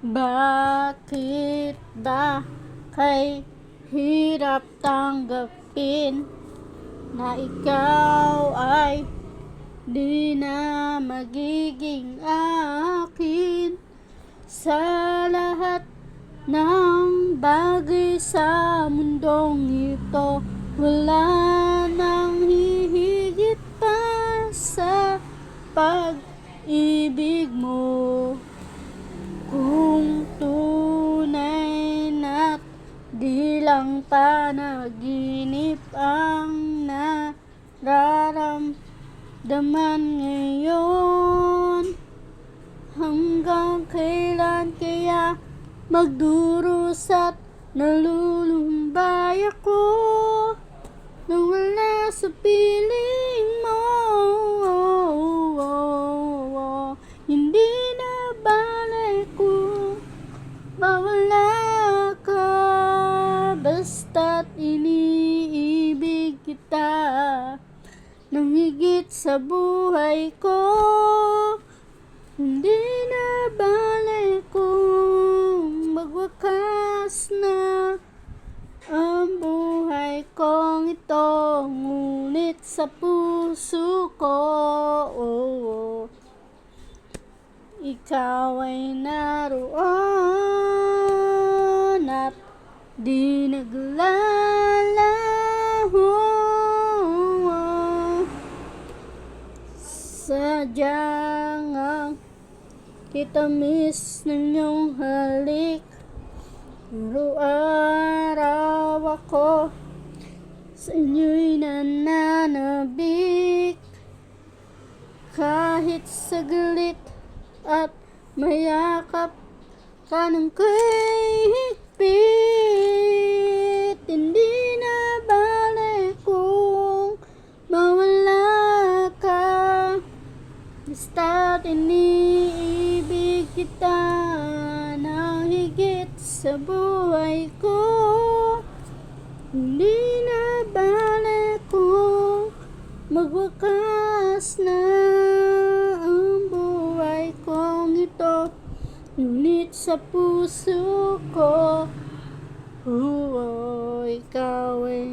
Bakit ba kay hirap tanggapin na ikaw ay di na magiging akin? Sa lahat ng bagay sa mundong ito, wala nang hihigit pa sa pag-ibig mo. Kung tunay na't di lang panaginip ang nararamdaman ngayon, hanggang kailan kaya magdurusa at nalulumbay ako nang wala sa piling mo? Hindi na bale kung mawala ka, basta't iniibig kita nang higit sa buhay ko. Hindi na bale kung magwakas na ang buhay kong ito, ngunit sa puso ko, ikaw ay naroon at di naglalaho. Sadyang ang kitamis ng iyong halik, araw-araw ako sa inyo'y nananabik. Kahit saglit at mayakap ka ng kay higpit, hindi na bale kung mawala ka, basta't iniibig kita nang higit sa buhay ko. Hindi na bale kung magwakas na ang buhay kong ito, ngunit sa puso ko, ikaw ay